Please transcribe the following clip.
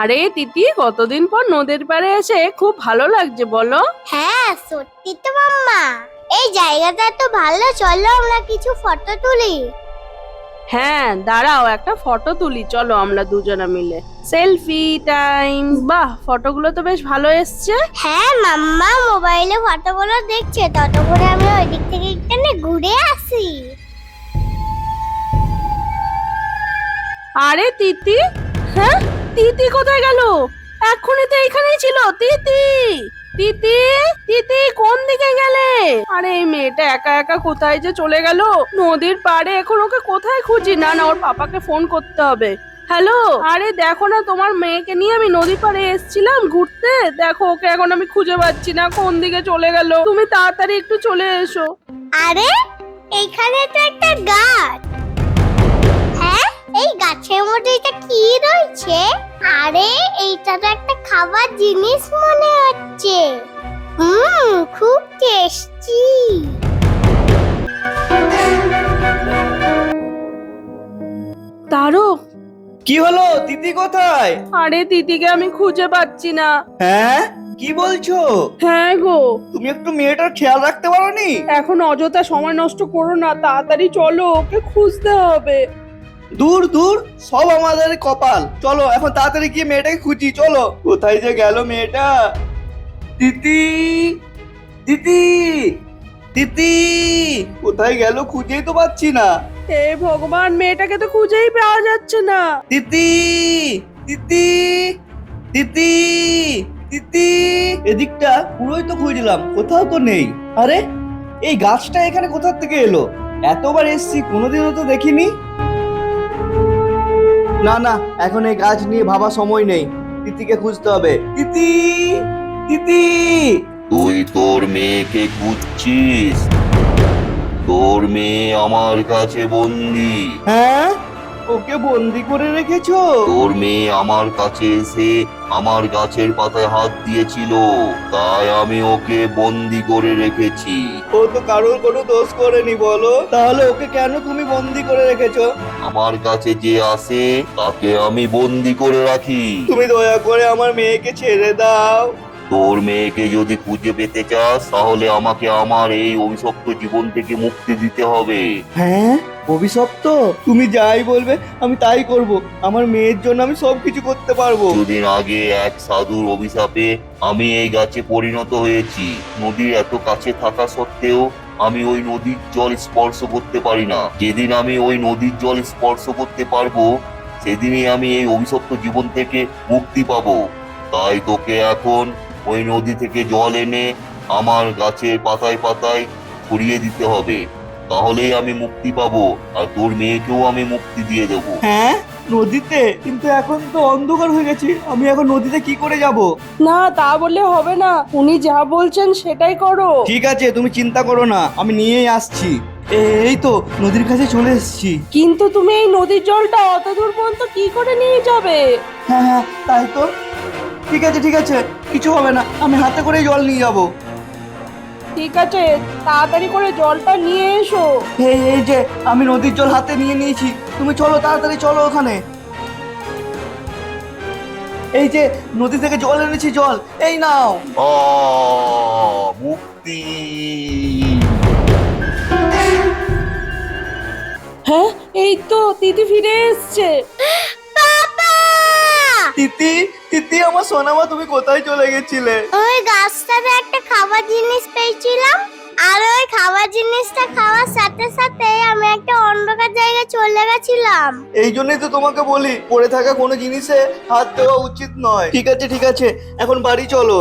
আরে তিতি, কতদিন পর নদীর পাড়ে এসে খুব ভালো লাগছে বলো। হ্যাঁ সত্যি তো মাম্মা, এই জায়গাটা তো ভালো, চলো আমরা কিছু ফটো তুলি। হ্যাঁ দাঁড়াও, একটা ফটো তুলি, চলো আমরা দুজনে মিলে। Selfie time. বাহ, ফটোগুলো তো বেশ ভালো এসছে। হ্যাঁ মাম্মা মোবাইলে ফটোগুলো দেখছে, ততক্ষণে আমি ওই দিক থেকে একটু ঘুরে আসি। আরে তিতি, হ্যাঁ তিতি কোথায় গেল? এক্ষুনি তো এখানেই ছিল তিতি। তিতি, তিতি কোন দিকে গেলে? আরে এই মেয়েটা একা একা কোথায় যে চলে গেল নদীর পাড়ে, এখন ওকে কোথায় খুঁজি? না না, ওর পাপাকে ফোন করতে হবে। হ্যালো, আরে দেখো না, তোমার মেয়েকে নিয়ে আমি নদী পাড়ে এসেছিলাম ঘুরতে, দেখো ওকে এখন আমি খুঁজে পাচ্ছি না, কোন দিকে চলে গেল। তুমি তাড়াতাড়ি একটু চলে এসো। আরে এইখানে তো একটা গাছ। হ্যাঁ, এই গাছের মধ্যে এটা কি রয়েছে? আরে এইটা তো একটা খাবার জিনিস মনে হচ্ছে। খুব টেস্টি। তারক, কি হলো? দিদি কোথায়? আরে দিদিকে আমি খুঁজে পাচ্ছি না। হ্যাঁ, কি বলছো? হ্যাঁ গো, তুমি একটু মেয়েটার খেয়াল রাখতে পারোনি? এখন অযথা সময় নষ্ট করো না, তাড়াতাড়ি চলো, ওকে খুঁজতে হবে। দূর দূর, সব আমাদের কপাল। চলো এখন তাড়াতাড়ি গিয়ে মেয়েটাকে খুঁজি, চলো। কোথায় যে গেল মেয়েটা? দিদি, দিদি, দিদি কোথায় গেল? খুঁজেই তো পাচ্ছি না। হে ভগবান, মেয়েটাকে তো খুঁজেই পাওয়া যাচ্ছে না। দিদি, দিদি, দিদি, দিদি, এদিকটা পুরোই তো খুঁজলাম, কোথাও তো নেই। আরে এই গাছটা এখানে কোথা থেকে এলো? এতবার এসছি, কোনোদিনও তো দেখিনি। না না, এখন এই গাছ নিয়ে ভাবা সময় নেই, তিতিকে খুঁজতে হবে। তিতি, তিতি। তুই তোর মেয়েকে খুঁজছিস? তোর মেয়ে আমার কাছে বন্দি। হ্যাঁ, ওকে বন্দি করে রেখেছো? তোর মেয়ে আমার কাছে এসে আমার গাছের পাতায় হাত দিয়েছিল, তাই আমি ওকে বন্দি করে রেখেছি। ও তো কারোর কোনো দোষ করেনি, বলো তাহলে ওকে কেন তুমি বন্দি করে রেখেছো? আমার কাছে যে আসে তাকে আমি বন্দি করে রাখি। তুমি দয়া করে আমার মেয়েকে ছেড়ে দাও। তোর মেয়েকে যদি খুঁজে পেতে চাস তাহলে আমাকে আমার এই অভিশপ্ত জীবন থেকে মুক্তি দিতে হবে। হ্যাঁ, অভিশপ্ত? তুমি যাই বলবে আমি তাই করব। আমার মেয়ের জন্য আমি সবকিছু করতে পারবো। কিছুদিন আগে এক সাধুর অভিশাপে আমি এই গাছে পরিণত হয়েছি। নদীর এত কাছে থাকা সত্ত্বেও আমি ওই নদীর জল স্পর্শ করতে পারি না। যেদিন আমি ওই নদীর জল স্পর্শ করতে পারবো সেদিনই আমি এই অভিশপ্ত জীবন থেকে মুক্তি পাবো। তাই তোকে এখন ওই নদী থেকে জল এনে আমার গাছের পাতায় পাতায় ছড়িয়ে দিতে হবে, তাহলেই আমি মুক্তি পাবো, আর তোর মেয়েকেও আমি মুক্তি দিয়ে দেবো। হ্যাঁ, নদীতে? কিন্তু এখন তো অন্ধকার হয়ে গেছে, আমি এখন নদীতে কি করে যাব? না, তা বললে হবে না, উনি যা বলছেন সেটাই করো। ঠিক আছে, তুমি চিন্তা করো না, আমি নিয়েই আসছি। এই তো নদীর কাছে চলে এসেছি। কিন্তু তুমি এই নদীর জলটা অত দূর পর্যন্ত কি করে নিয়ে যাবে? হ্যাঁ হ্যাঁ, তাই তো। ঠিক আছে ঠিক আছে, কিছু হবে না, আমি হাতে করে জল নিয়ে যাব। ঠিক আছে, তাড়াতাড়ি করে জলটা নিয়ে এসো। এই যে আমি নদীর জল হাতে নিয়ে নিয়েছি, তুমি চলো তাড়াতাড়ি চলো ওখানে। এই যে নদী থেকে জল এনেছি, জল এই নাও। মুক্তি! হ্যাঁ, এই তো তিতি ফিরে এসছে। বাবা! তিতি, তিতি আমার সোনামা, তুমি কোথায় চলে গেছিলে? ওই গাছটাতে একটা খাবার জিনিস পেয়েছিলাম, আর ওই খাবার জিনিসটা খাওয়ার সাথে সাথে আমি একটা অন্ধকার জায়গায় চলে গেছিলাম। এই জন্যই তো তোমাকে বলি, পড়ে থাকা কোনো জিনিসে হাত দেওয়া উচিত নয়। ঠিক আছে ঠিক আছে, এখন বাড়ি চলো।